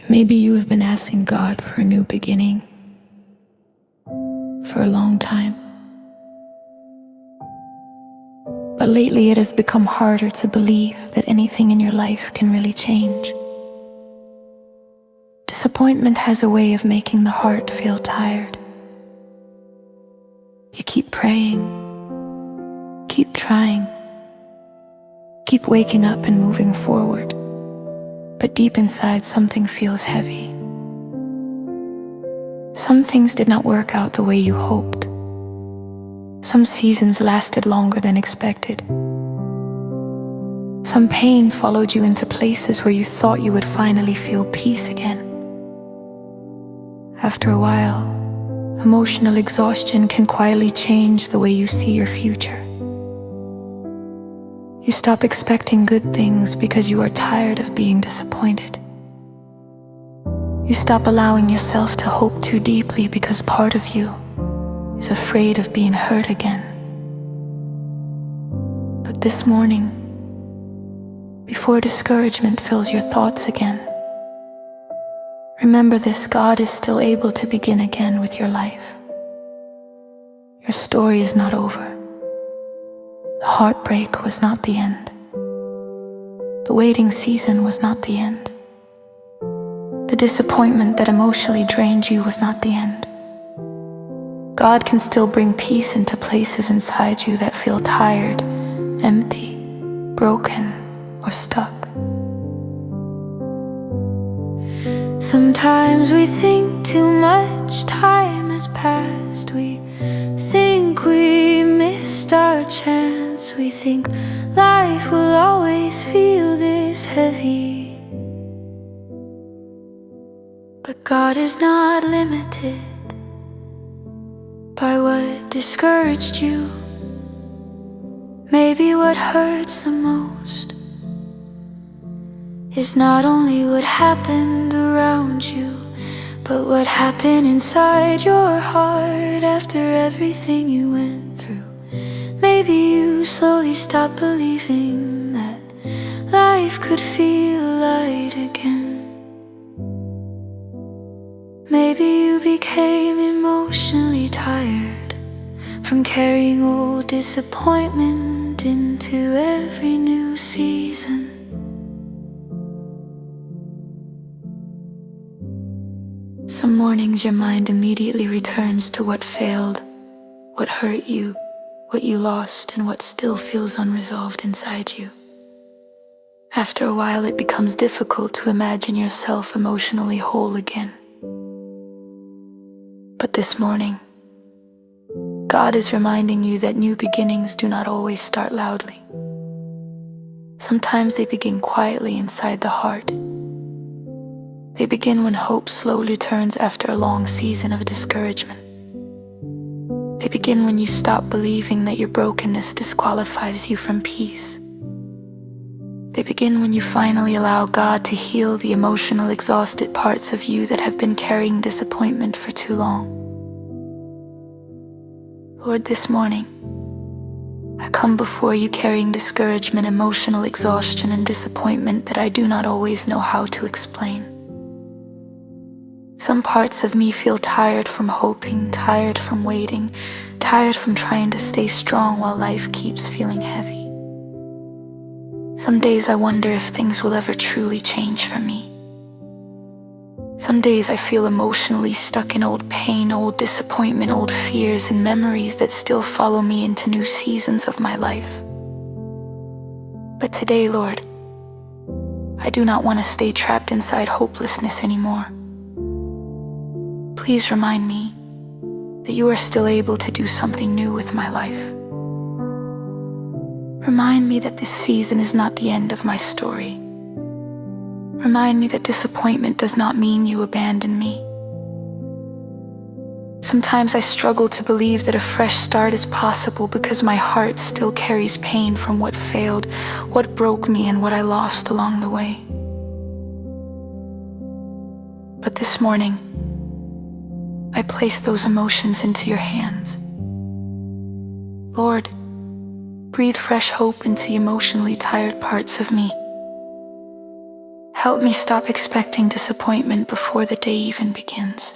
Maybe you have been asking God for a new beginning for a long time. But lately it has become harder to believe that anything in your life can really change. Disappointment has a way of making the heart feel tired. You keep praying, keep trying, keep waking up and moving forward, but deep inside something feels heavy. Some things did not work out the way you hoped. Some seasons lasted longer than expected. Some pain followed you into places where you thought you would finally feel peace again. After a while, emotional exhaustion can quietly change the way you see your future. You stop expecting good things because you are tired of being disappointed. You stop allowing yourself to hope too deeply because part of you is afraid of being hurt again. But this morning, before discouragement fills your thoughts again, remember this: God is still able to begin again with your life. Your story is not over. The heartbreak was not the end. The waiting season was not the end. The disappointment that emotionally drained you was not the end. God can still bring peace into places inside you that feel tired, empty, broken, or stuck. Sometimes we think too much time has passed. We think we missed our chance. We think life will always feel this heavy. But God is not limited by what discouraged you. Maybe what hurts the most is not only what happened around you, but what happened inside your heart after everything you went through. Maybe you slowly stopped believing that life could feel light again. Maybe you became emotionally tired from carrying old disappointment into every new season. Some mornings your mind immediately returns to what failed, what hurt you, what you lost, and what still feels unresolved inside you. After a while, it becomes difficult to imagine yourself emotionally whole again. But this morning, God is reminding you that new beginnings do not always start loudly. Sometimes they begin quietly inside the heart. They begin when hope slowly turns after a long season of discouragement. They begin when you stop believing that your brokenness disqualifies you from peace. They begin when you finally allow God to heal the emotional, exhausted parts of you that have been carrying disappointment for too long. Lord, this morning, I come before you carrying discouragement, emotional exhaustion, and disappointment that I do not always know how to explain. Some parts of me feel tired from hoping, tired from waiting, tired from trying to stay strong while life keeps feeling heavy. Some days I wonder if things will ever truly change for me. Some days I feel emotionally stuck in old pain, old disappointment, old fears, and memories that still follow me into new seasons of my life. But today, Lord, I do not want to stay trapped inside hopelessness anymore. Please remind me that you are still able to do something new with my life. Remind me that this season is not the end of my story. Remind me that disappointment does not mean you abandon me. Sometimes I struggle to believe that a fresh start is possible because my heart still carries pain from what failed, what broke me, and what I lost along the way. But this morning, I place those emotions into your hands. Lord, breathe fresh hope into the emotionally tired parts of me. Help me stop expecting disappointment before the day even begins.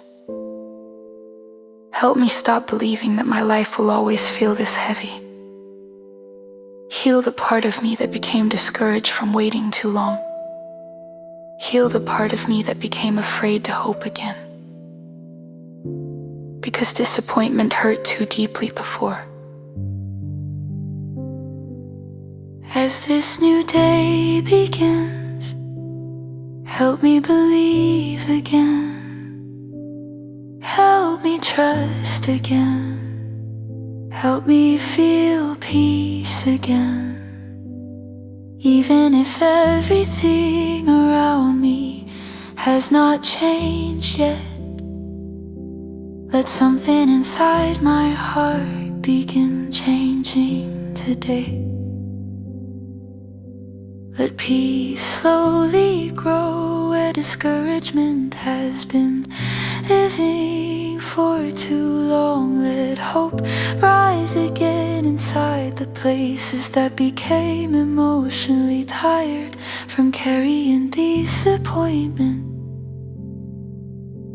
Help me stop believing that my life will always feel this heavy. Heal the part of me that became discouraged from waiting too long. Heal the part of me that became afraid to hope again. Because disappointment hurt too deeply before. As this new day begins, help me believe again. Help me trust again. Help me feel peace again. Even if everything around me has not changed yet, let something inside my heart begin changing today. Let peace slowly grow where discouragement has been living for too long. Let hope rise again inside the places that became emotionally tired from carrying disappointment.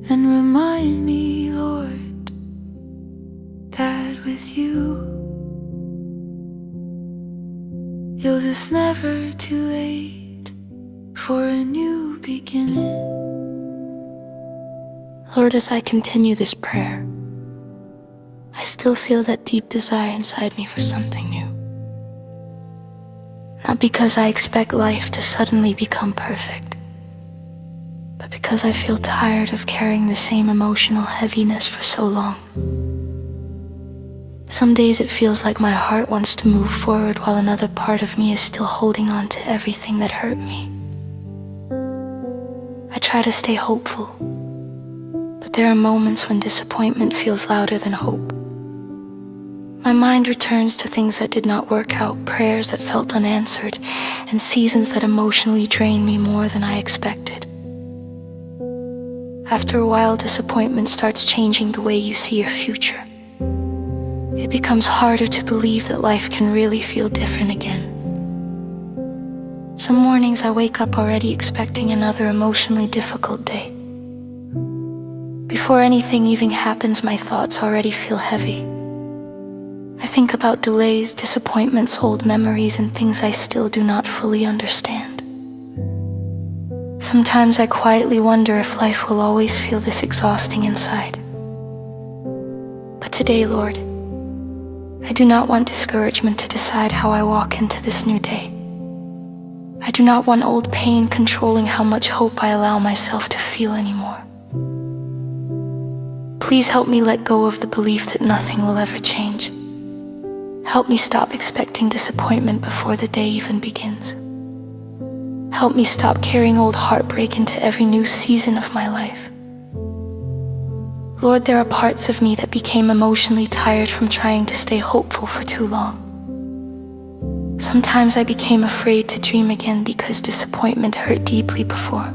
And remind me, Lord, that with you it's never too late for a new beginning. Lord, as I continue this prayer, I still feel that deep desire inside me for something new. Not because I expect life to suddenly become perfect, but because I feel tired of carrying the same emotional heaviness for so long. Some days it feels like my heart wants to move forward while another part of me is still holding on to everything that hurt me. I try to stay hopeful, but there are moments when disappointment feels louder than hope. My mind returns to things that did not work out, prayers that felt unanswered, and seasons that emotionally drained me more than I expected. After a while, disappointment starts changing the way you see your future. It becomes harder to believe that life can really feel different again. Some mornings I wake up already expecting another emotionally difficult day. Before anything even happens, my thoughts already feel heavy. I think about delays, disappointments, old memories, and things I still do not fully understand. Sometimes I quietly wonder if life will always feel this exhausting inside. But today, Lord, I do not want discouragement to decide how I walk into this new day. I do not want old pain controlling how much hope I allow myself to feel anymore. Please help me let go of the belief that nothing will ever change. Help me stop expecting disappointment before the day even begins. Help me stop carrying old heartbreak into every new season of my life. Lord, there are parts of me that became emotionally tired from trying to stay hopeful for too long. Sometimes I became afraid to dream again because disappointment hurt deeply before.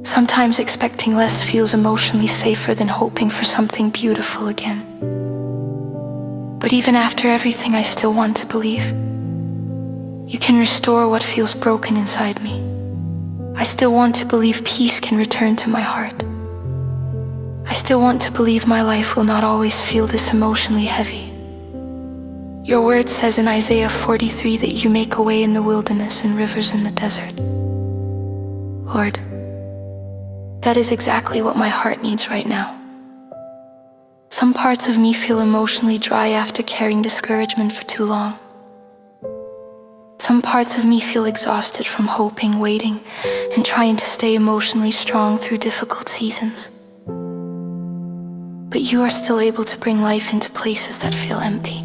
Sometimes expecting less feels emotionally safer than hoping for something beautiful again. But even after everything, I still want to believe. You can restore what feels broken inside me. I still want to believe peace can return to my heart. I still want to believe my life will not always feel this emotionally heavy. Your word says in Isaiah 43 that you make a way in the wilderness and rivers in the desert. Lord, that is exactly what my heart needs right now. Some parts of me feel emotionally dry after carrying discouragement for too long. Some parts of me feel exhausted from hoping, waiting, and trying to stay emotionally strong through difficult seasons. But you are still able to bring life into places that feel empty.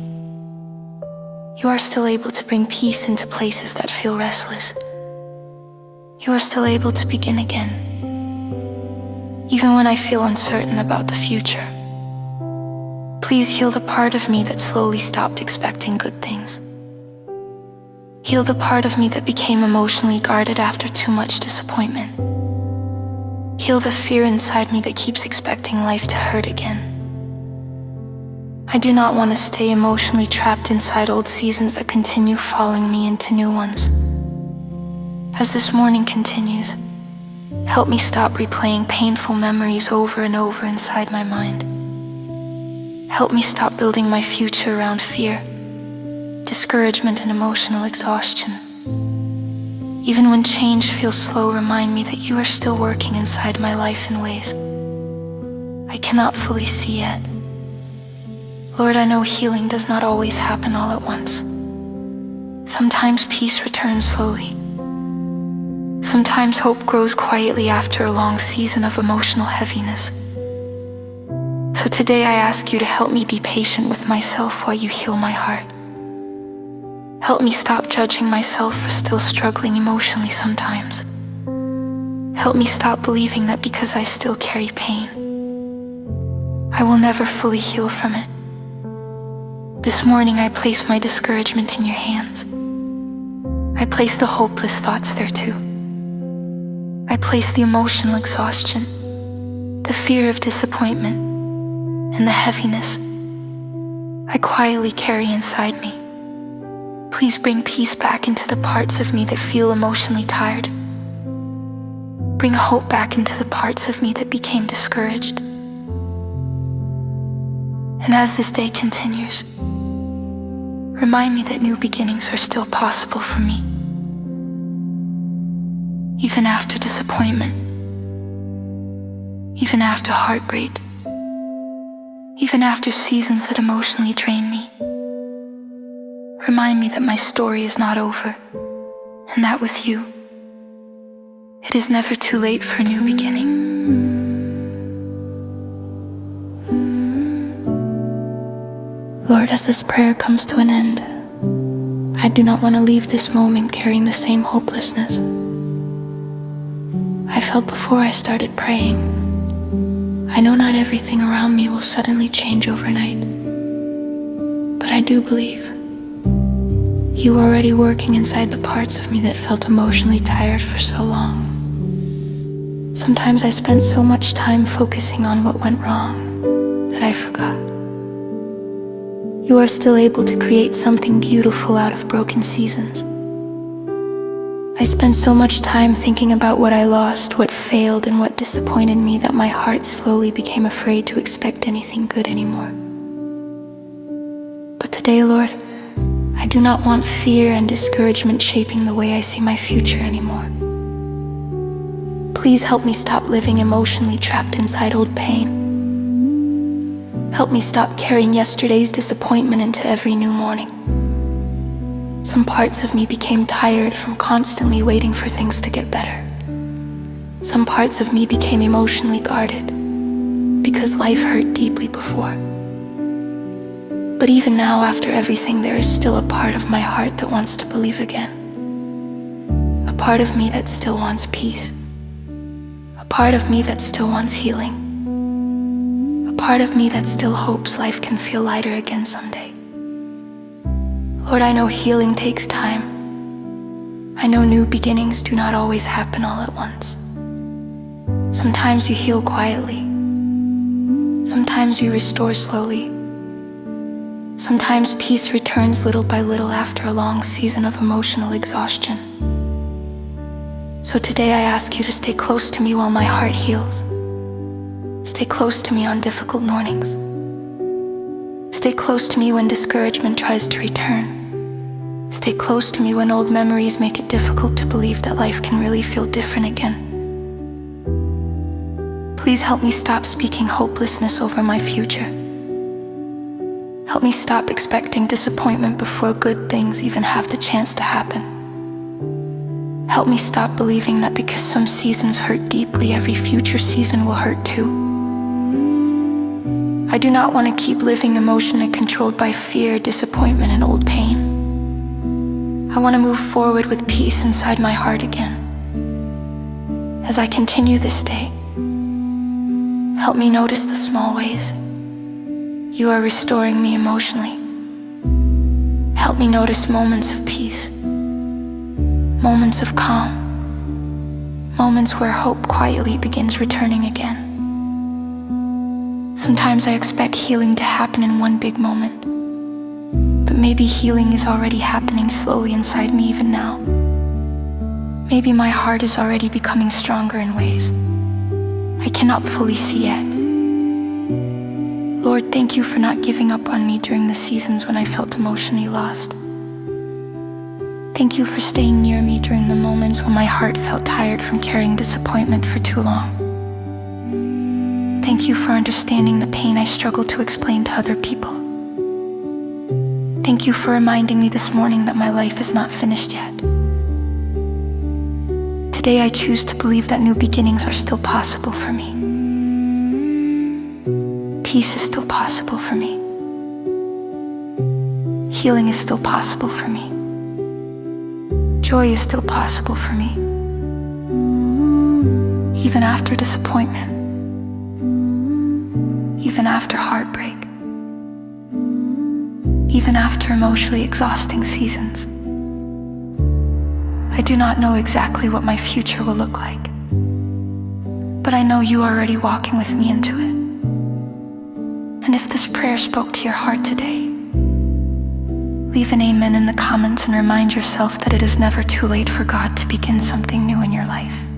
You are still able to bring peace into places that feel restless. You are still able to begin again, even when I feel uncertain about the future. Please heal the part of me that slowly stopped expecting good things. Heal the part of me that became emotionally guarded after too much disappointment. Heal the fear inside me that keeps expecting life to hurt again. I do not want to stay emotionally trapped inside old seasons that continue following me into new ones. As this morning continues, help me stop replaying painful memories over and over inside my mind. Help me stop building my future around fear, discouragement, and emotional exhaustion. Even when change feels slow, remind me that you are still working inside my life in ways I cannot fully see yet. Lord, I know healing does not always happen all at once. Sometimes peace returns slowly. Sometimes hope grows quietly after a long season of emotional heaviness. So today I ask you to help me be patient with myself while you heal my heart. Help me stop judging myself for still struggling emotionally sometimes. Help me stop believing that because I still carry pain, I will never fully heal from it. This morning I place my discouragement in your hands. I place the hopeless thoughts there too. I place the emotional exhaustion, the fear of disappointment, and the heaviness I quietly carry inside me. Please bring peace back into the parts of me that feel emotionally tired. Bring hope back into the parts of me that became discouraged. And as this day continues, remind me that new beginnings are still possible for me. Even after disappointment, even after heartbreak, even after seasons that emotionally drain me, remind me that my story is not over, and that with you, it is never too late for a new beginning. Lord, as this prayer comes to an end, I do not want to leave this moment carrying the same hopelessness I felt before I started praying. I know not everything around me will suddenly change overnight, but I do believe you are already working inside the parts of me that felt emotionally tired for so long. Sometimes I spent so much time focusing on what went wrong that I forgot you are still able to create something beautiful out of broken seasons. I spent so much time thinking about what I lost, what failed, and what disappointed me that my heart slowly became afraid to expect anything good anymore. But today, Lord, I do not want fear and discouragement shaping the way I see my future anymore. Please help me stop living emotionally trapped inside old pain. Help me stop carrying yesterday's disappointment into every new morning. Some parts of me became tired from constantly waiting for things to get better. Some parts of me became emotionally guarded because life hurt deeply before. But even now, after everything, there is still a part of my heart that wants to believe again. A part of me that still wants peace. A part of me that still wants healing. A part of me that still hopes life can feel lighter again someday. Lord, I know healing takes time. I know new beginnings do not always happen all at once. Sometimes you heal quietly. Sometimes you restore slowly. Sometimes peace returns little by little after a long season of emotional exhaustion. So today I ask you to stay close to me while my heart heals. Stay close to me on difficult mornings. Stay close to me when discouragement tries to return. Stay close to me when old memories make it difficult to believe that life can really feel different again. Please help me stop speaking hopelessness over my future. Help me stop expecting disappointment before good things even have the chance to happen. Help me stop believing that because some seasons hurt deeply, every future season will hurt too. I do not want to keep living emotionally controlled by fear, disappointment, and old pain. I want to move forward with peace inside my heart again. As I continue this day, help me notice the small ways you are restoring me emotionally. Help me notice moments of peace, moments of calm, moments where hope quietly begins returning again. Sometimes I expect healing to happen in one big moment, but maybe healing is already happening slowly inside me even now. Maybe my heart is already becoming stronger in ways I cannot fully see yet. Lord, thank you for not giving up on me during the seasons when I felt emotionally lost. Thank you for staying near me during the moments when my heart felt tired from carrying disappointment for too long. Thank you for understanding the pain I struggle to explain to other people. Thank you for reminding me this morning that my life is not finished yet. Today I choose to believe that new beginnings are still possible for me. Peace is still possible for me. Healing is still possible for me. Joy is still possible for me. Even after disappointment. Even after heartbreak. Even after emotionally exhausting seasons. I do not know exactly what my future will look like, but I know you are already walking with me into it. And if this prayer spoke to your heart today, leave an amen in the comments and remind yourself that it is never too late for God to begin something new in your life.